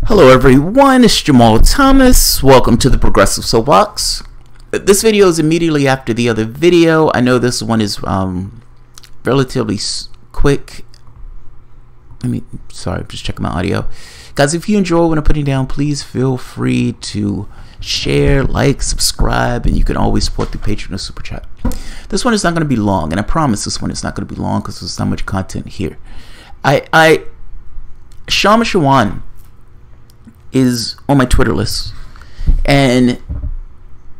Hello everyone, it's Jamal Thomas. Welcome to the Progressive Soapbox. This video is immediately after the other video. I know this one is relatively quick. Sorry, I'm just checking my audio. Guys, if you enjoy what I'm putting down, please feel free to share, like, subscribe, and you can always support the Patreon or Super Chat. This one is not going to be long, and I promise this one is not going to be long because there's not much content here. Kshama Sawant is on my Twitter list, and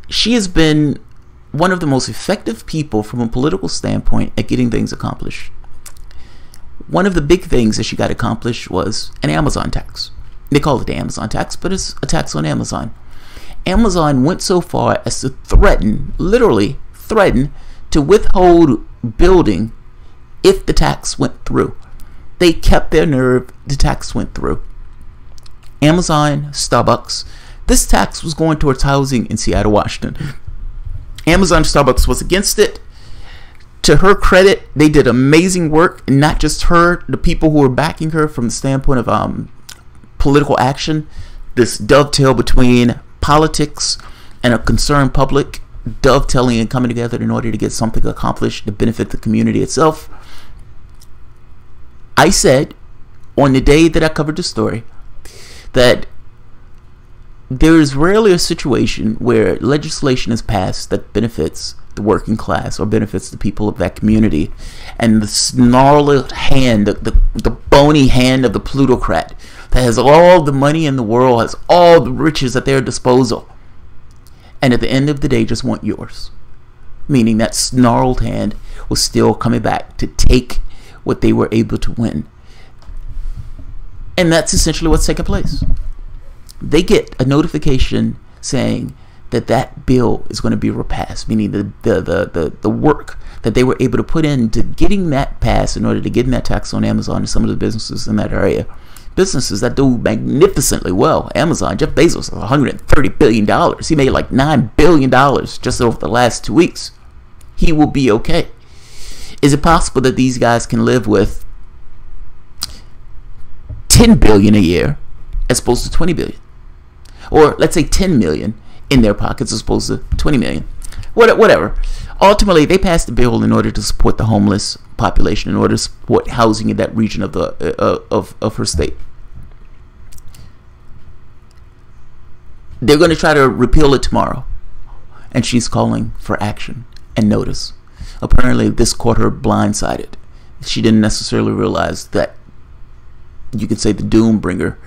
she has been one of the most effective people from a political standpoint at getting things accomplished. One of the big things that she got accomplished was an Amazon tax. They call it the Amazon tax, but it's a tax on Amazon. Amazon went so far as to threaten, literally threaten, to withhold building if the tax went through. They kept their nerve. The tax went through. Amazon, Starbucks, this tax was going towards housing in Seattle, Washington. Amazon, Starbucks was against it. To her credit, they did amazing work, and not just her, the people who were backing her from the standpoint of political action. This dovetail between politics and a concerned public, dovetailing and coming together in order to get something accomplished to benefit the community itself. I said on the day that I covered the story that there is rarely a situation where legislation is passed that benefits the working class or benefits the people of that community, and the snarled hand, the bony hand of the plutocrat that has all the money in the world, has all the riches at their disposal, and at the end of the day just want yours. Meaning that snarled hand was still coming back to take what they were able to win. And that's essentially what's taking place. They get a notification saying that that bill is going to be repassed, meaning the work that they were able to put into getting that passed in order to get that tax on Amazon and some of the businesses in that area. Businesses that do magnificently well. Amazon, Jeff Bezos, $130 billion. He made like $9 billion just over the last 2 weeks. He will be okay. Is it possible that these guys can live with $10 billion a year as opposed to $20 billion? Or let's say $10 million in their pockets as opposed to $20 million. Whatever. Ultimately, they passed the bill in order to support the homeless population, in order to support housing in that region of her state. They're going to try to repeal it tomorrow, and she's calling for action and notice. Apparently, this caught her blindsided. She didn't necessarily realize that you could say the doom bringer,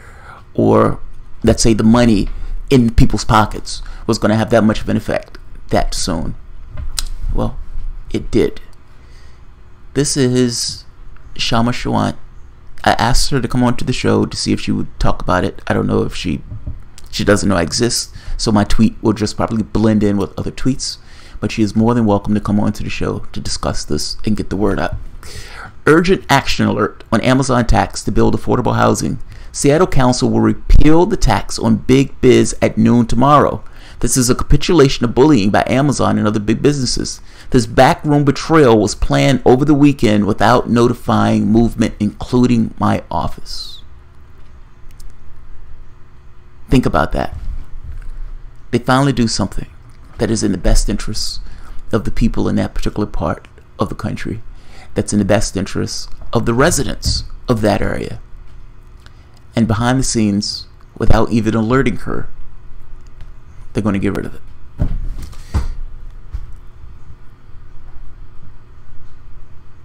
or let's say the money in people's pockets, was going to have that much of an effect that soon. Well, it did. This is Kshama Sawant. I asked her to come on to the show to see if she would talk about it. I don't know if she doesn't know I exist, so my tweet will just probably blend in with other tweets. But she is more than welcome to come on to the show to discuss this and get the word out. Urgent action alert on Amazon tax to build affordable housing. Seattle Council will repeal the tax on big biz at noon tomorrow. This is a capitulation of bullying by Amazon and other big businesses. This backroom betrayal was planned over the weekend without notifying movement, including my office. Think about that. They finally do something that is in the best interests of the people in that particular part of the country, that's in the best interests of the residents of that area. And behind the scenes, without even alerting her, they're going to get rid of it.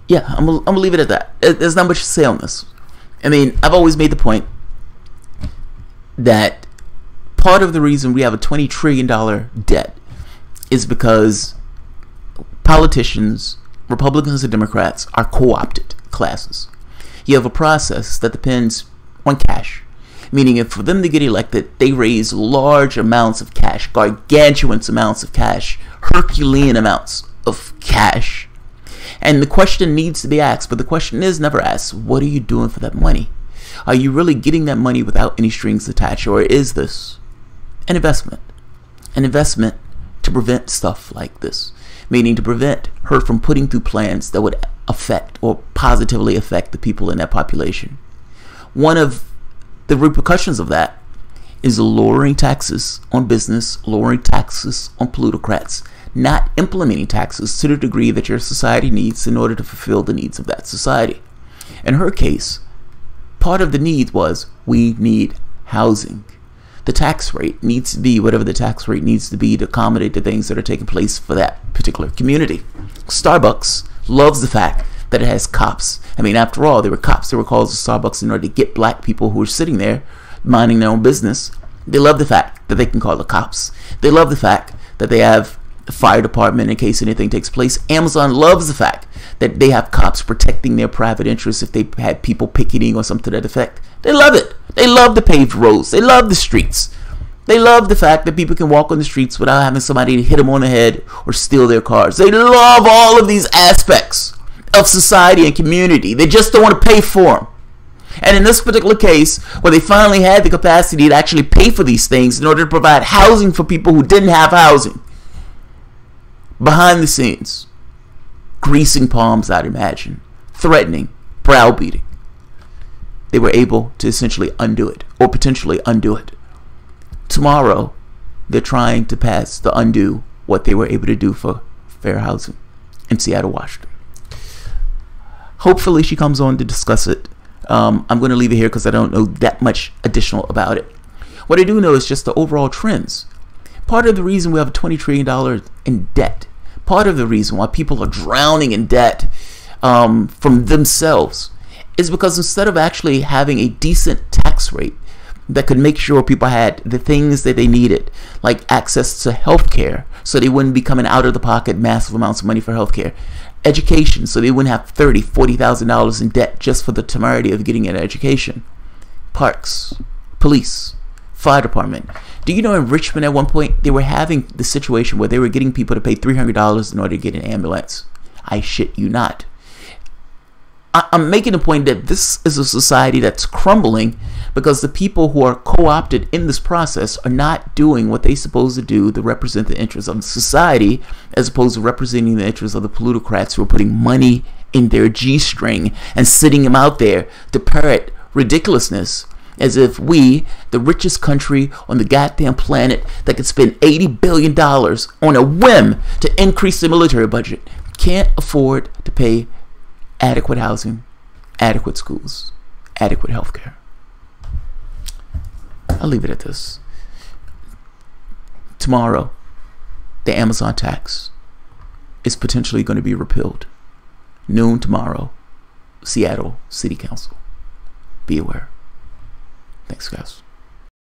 Yeah, I'm gonna leave it at that. There's not much to say on this. I mean, I've always made the point that part of the reason we have a $20 trillion debt is because politicians, Republicans and Democrats, are co-opted classes. You have a process that depends on cash, meaning if for them to get elected, they raise large amounts of cash, gargantuan amounts of cash, Herculean amounts of cash. And the question needs to be asked, but the question is never asked, what are you doing for that money? Are you really getting that money without any strings attached, or is this an investment? An investment to prevent stuff like this, meaning to prevent her from putting through plans that would affect or positively affect the people in that population. One of the repercussions of that is lowering taxes on business, lowering taxes on plutocrats, not implementing taxes to the degree that your society needs in order to fulfill the needs of that society. In her case, part of the need was we need housing. The tax rate needs to be whatever the tax rate needs to be to accommodate the things that are taking place for that particular community. Starbucks loves the fact that it has cops. I mean, after all, there were cops that were called to Starbucks in order to get black people who were sitting there minding their own business. They love the fact that they can call the cops. They love the fact that they have a fire department in case anything takes place. Amazon loves the fact that they have cops protecting their private interests if they had people picketing or something to that effect. They love it. They love the paved roads. They love the streets. They love the fact that people can walk on the streets without having somebody hit them on the head or steal their cars. They love all of these aspects of society and community. They just don't want to pay for them. And in this particular case, where they finally had the capacity to actually pay for these things in order to provide housing for people who didn't have housing, behind the scenes, greasing palms, I'd imagine, threatening, browbeating, they were able to essentially undo it, or potentially undo it. Tomorrow, they're trying to pass the undo what they were able to do for fair housing in Seattle, Washington. Hopefully she comes on to discuss it. I'm going to leave it here because I don't know that much additional about it. What I do know is just the overall trends. Part of the reason we have $20 trillion in debt, part of the reason why people are drowning in debt from themselves, is because instead of actually having a decent tax rate that could make sure people had the things that they needed, like access to health care, so they wouldn't be coming out of the pocket massive amounts of money for health care, education, so they wouldn't have $30,000, $40,000 in debt just for the temerity of getting an education, parks, police, fire department. Do you know in Richmond at one point they were having the situation where they were getting people to pay $300 in order to get an ambulance? I shit you not. I'm making the point that this is a society that's crumbling because the people who are co-opted in this process are not doing what they're supposed to do to represent the interests of society, as opposed to representing the interests of the plutocrats who are putting money in their G-string and sitting them out there to parrot ridiculousness, as if we, the richest country on the goddamn planet that could spend $80 billion on a whim to increase the military budget, can't afford to pay adequate housing, adequate schools, adequate health care. I'll leave it at this. Tomorrow, the Amazon tax is potentially going to be repealed. Noon tomorrow, Seattle City Council. Be aware. Thanks, guys.